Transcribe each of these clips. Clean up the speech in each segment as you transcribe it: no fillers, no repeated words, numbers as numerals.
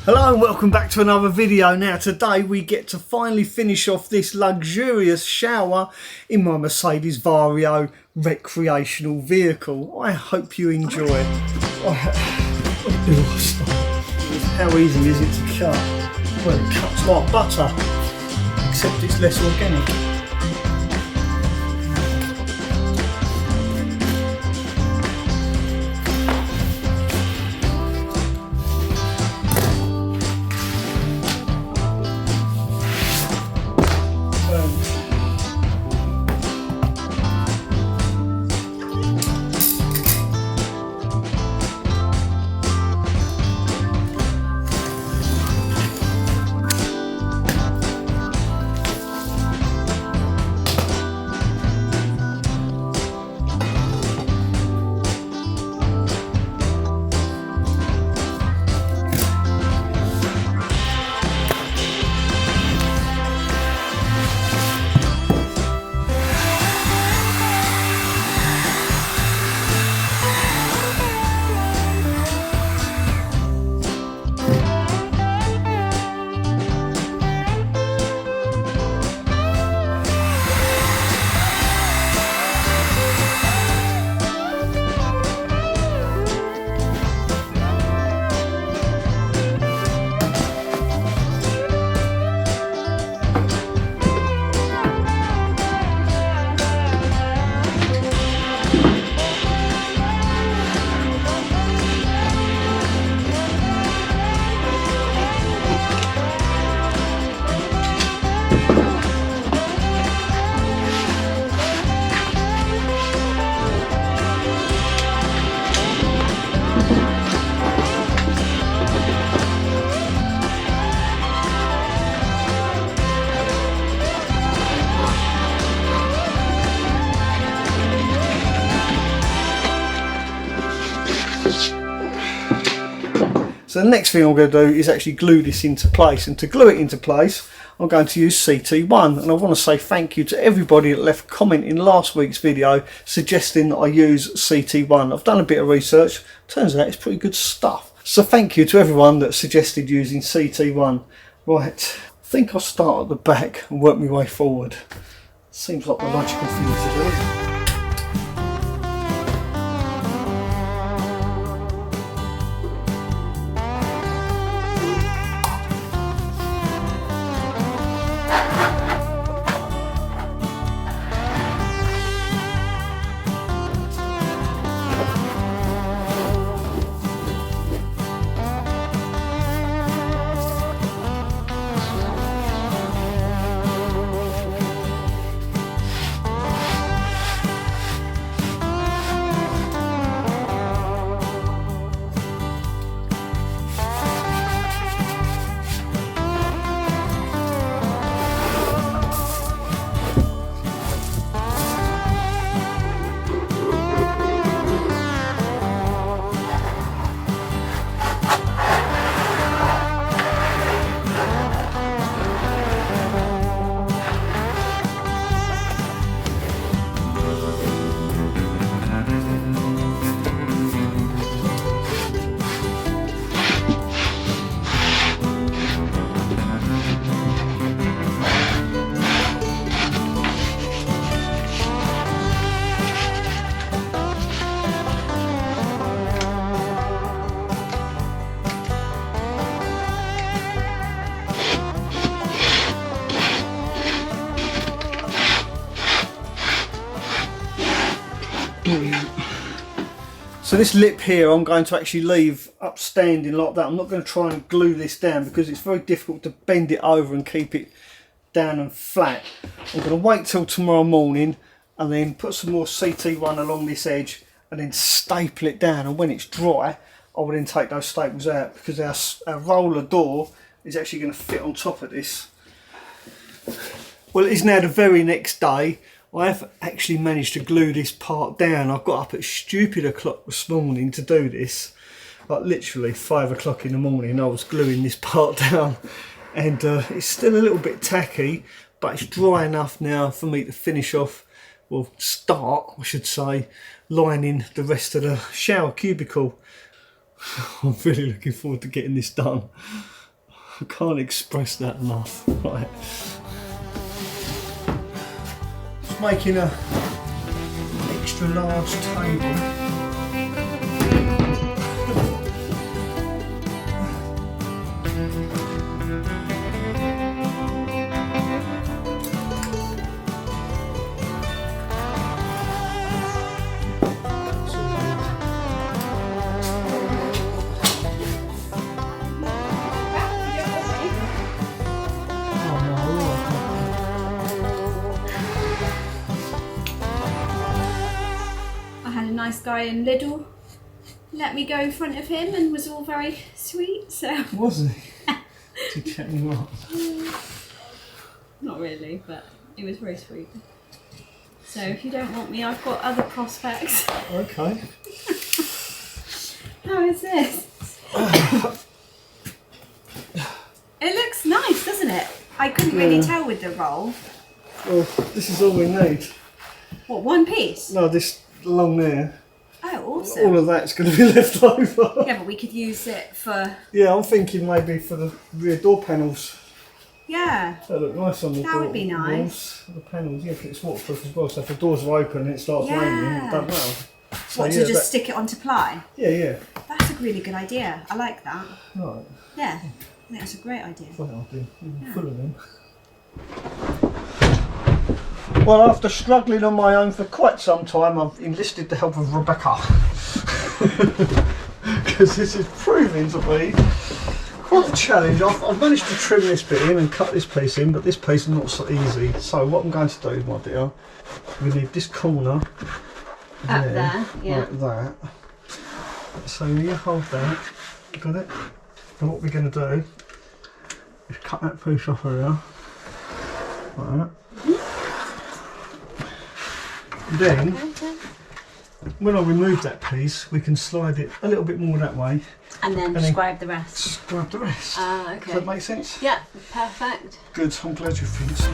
Hello and welcome back to another video. Now today we get to finally finish off this luxurious shower in my Mercedes Vario recreational vehicle. I hope you enjoy it. How easy is it to cut? Well, it cuts like butter, except it's less organic. So the next thing I'm going to do is actually glue this into place, and to glue it into place I'm going to use CT1, and I want to say thank you to everybody that left a comment in last week's video suggesting that I use CT1. I've done a bit of research, turns out it's pretty good stuff. So thank you to everyone that suggested using CT1. Right, I think I'll start at the back and work my way forward. Seems like the logical thing to do. So this lip here I'm going to actually leave upstanding like that. I'm not going to try and glue this down because it's very difficult to bend it over and keep it down and flat. I'm going to wait till tomorrow morning and then put some more CT1 along this edge and then staple it down, and when it's dry I will then take those staples out because our roller door is actually going to fit on top of this. Well, it is now the very next day. I have actually managed to glue this part down. I got up at stupid o'clock this morning to do this. Like literally 5 o'clock in the morning I was gluing this part down, and it's still a little bit tacky, but it's dry enough now for me to finish off, well, start I should say, lining the rest of the shower cubicle. I'm really looking forward to getting this done. I can't express that enough. Right. Just making a extra large table. Nice guy in Lidl let me go in front of him and was all very sweet. So was he? Did he check you up? Not really, but he was very sweet. So if you don't want me, I've got other prospects. Okay. How is this? It looks nice, doesn't it? I couldn't really tell with the roll. Well, this is all we need. What, one piece? No, this along there. Oh, awesome. All of that's going to be left over. Yeah, but we could use it for... Yeah, I'm thinking maybe for the rear door panels. Yeah. That look nice on the door. That would be nice. The panels, yeah, because it's waterproof as well. So if the doors are open and it starts raining, it don't matter. So, what, to just stick it onto ply? Yeah, yeah. That's a really good idea. I like that. Right. Yeah, I think that's a great idea. Well, I'll be full of them. Well, after struggling on my own for quite some time, I've enlisted the help of Rebecca. Because this is proving to be quite a challenge. I've managed to trim this bit in and cut this piece in, but this piece is not so easy. So what I'm going to do, my dear, we need this corner up there, yeah. Like that. So you hold that, got it? And what we're going to do is cut that piece off here, like that. Then, when I remove that piece, we can slide it a little bit more that way. And then scribe the rest. Scribe the rest. Okay. Does that make sense? Yeah, perfect. Good, I'm glad you think so.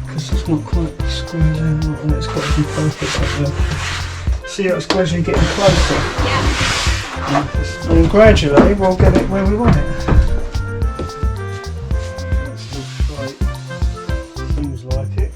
Because it's not quite squared out and it's got to be perfect up there. See how it's gradually getting closer? Yeah. And gradually we'll get it where we want it. It's still straight. Seems like it.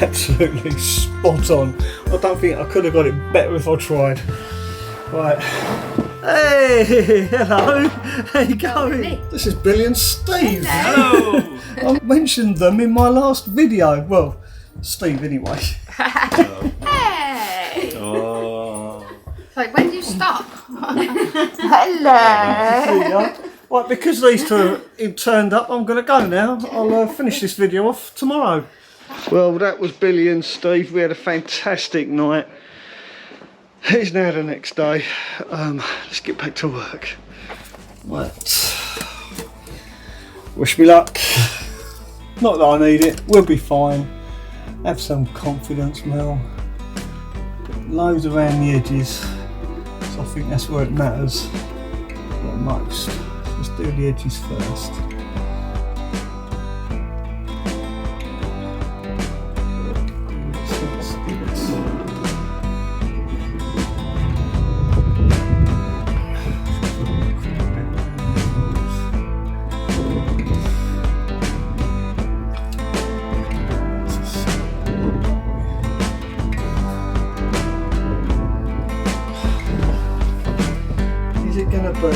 Absolutely spot on. I don't think I could have got it better if I tried. Right. Hey, hello. How you going? This is Billy and Steve. Hello. I mentioned them in my last video. Well, Steve anyway. Hey. Oh. Like, when do you stop? Hello. Right, because these two have turned up, I'm going to go now. I'll finish this video off tomorrow. Well, that was Billy and Steve. We had a fantastic night. It's now the next day. Let's get back to work. Right. Wish me luck. Not that I need it. We'll be fine. Have some confidence, Mel. Loads around the edges. So I think that's where it matters. Not most. Let's do the edges first. Is it going to be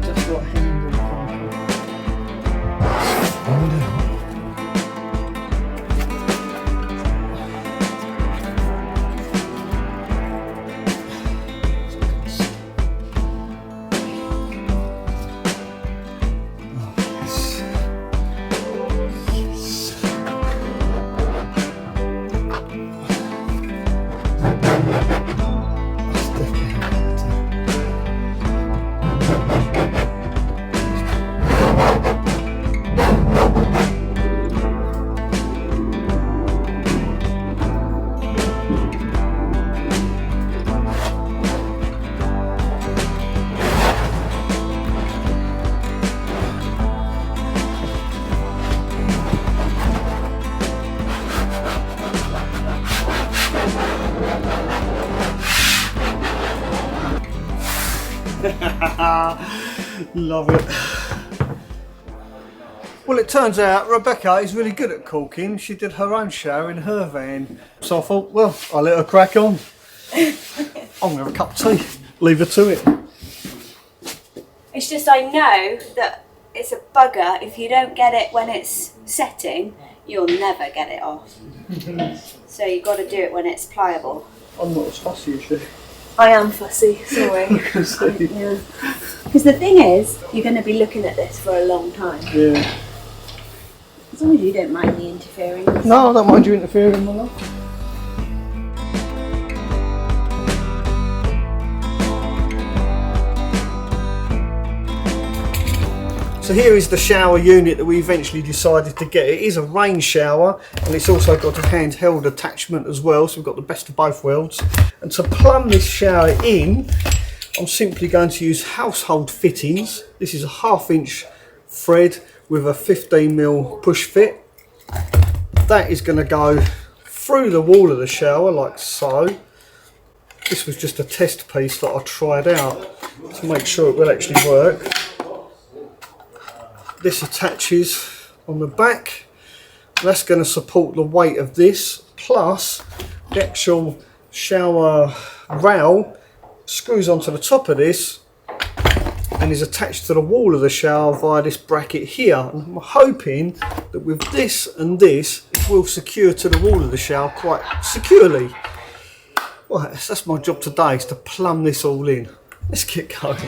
just like Henry? Love it. Well, it turns out Rebecca is really good at caulking. She did her own shower in her van. So I thought, well, I'll let her crack on. I'm going to have a cup of tea. Leave her to it. It's just I know that it's a bugger. If you don't get it when it's setting, you'll never get it off. So you've got to do it when it's pliable. I'm not as fussy as you. I am fussy, sorry. Because the thing is, you're going to be looking at this for a long time. Yeah. As long as you don't mind me interfering. No, I don't mind you interfering, my love. So here is the shower unit that we eventually decided to get. It is a rain shower and it's also got a handheld attachment as well, so we've got the best of both worlds. And to plumb this shower in, I'm simply going to use household fittings. This is a 1/2 inch thread with a 15mm push fit. That is going to go through the wall of the shower like so. This was just a test piece that I tried out to make sure it will actually work. This attaches on the back. That's going to support the weight of this, plus the actual shower rail screws onto the top of this and is attached to the wall of the shower via this bracket here. And I'm hoping that with this and this, it will secure to the wall of the shower quite securely. Right, that's my job today, is to plumb this all in. Let's get going.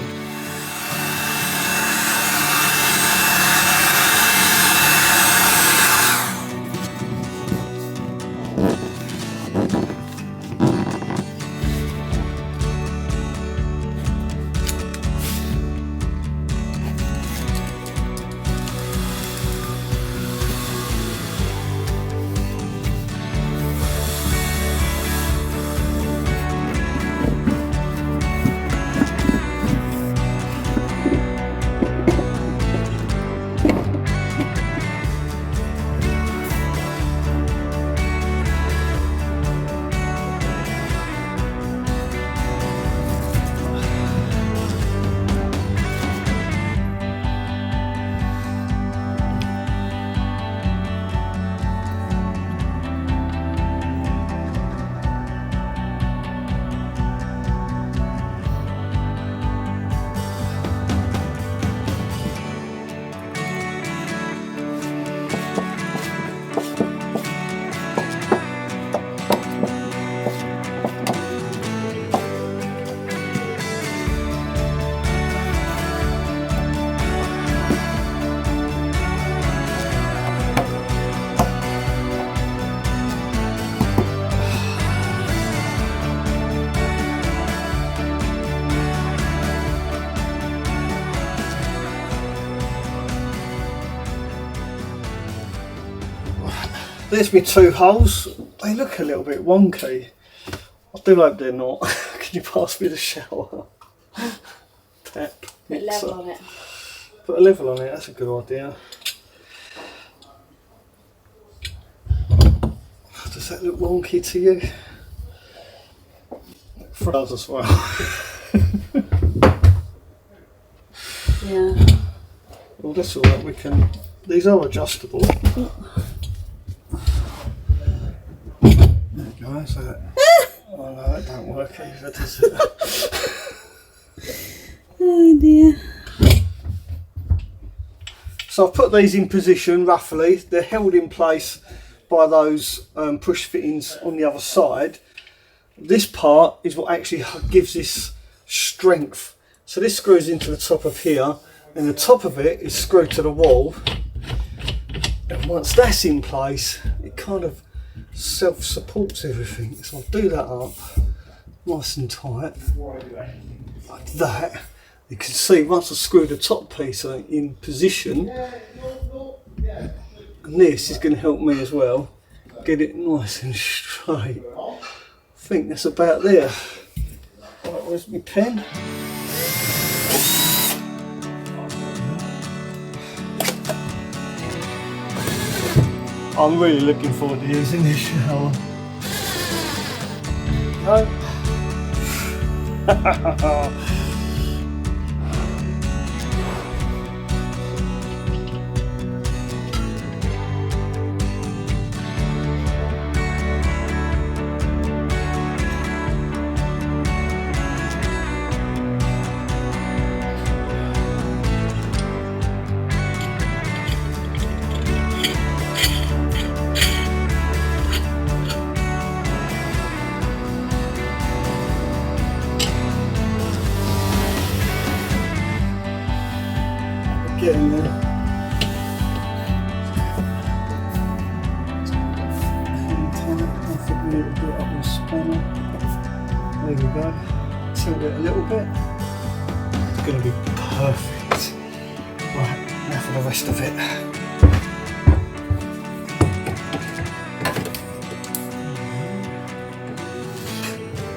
There's my 2 holes. They look a little bit wonky. I do hope they're not. Can you pass me the shower? Tap. Put a level on it. Put a level on it, that's a good idea. Does that look wonky to you? For us as well. Yeah. Well, that's alright, we can. These are adjustable. Is that? Oh no, that don't work either, does it? Oh dear. So I've put these in position roughly. They're held in place by those push fittings on the other side. This part is what actually gives this strength. So this screws into the top of here, and the top of it is screwed to the wall. And once that's in place, it kind of self-supports everything. So I'll do that up nice and tight like that. You can see once I screw the top piece in position, and this is going to help me as well get it nice and straight. I think that's about there. Right, where's my pen? I'm really looking forward to using this shower. No. think we need to do it up in a spanner. There we go. Tilt it a little bit. It's going to be perfect. Right, now for the rest of it.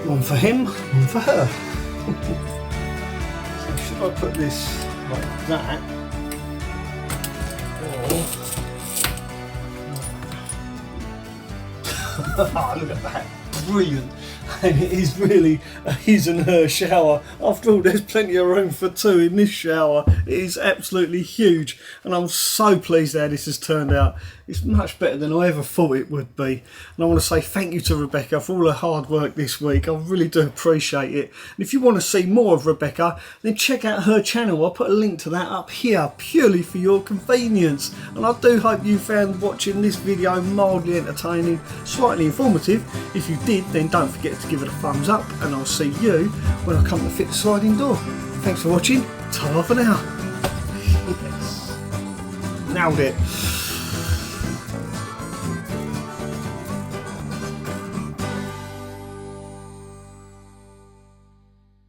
One for him, one for her. So should I put this like that? Oh, look at that. Brilliant. And it is really a his and her shower. After all, there's plenty of room for two in this shower. It is absolutely huge, and I'm so pleased how this has turned out. It's much better than I ever thought it would be. And I want to say thank you to Rebecca for all her hard work this week. I really do appreciate it. And if you want to see more of Rebecca, then check out her channel. I'll put a link to that up here, purely for your convenience. And I do hope you found watching this video mildly entertaining, slightly informative. If you did, then don't forget to give it a thumbs up, and I'll see you when I come to fit the sliding door. Thanks for watching. Ta-ra for now. Yes. Nailed it.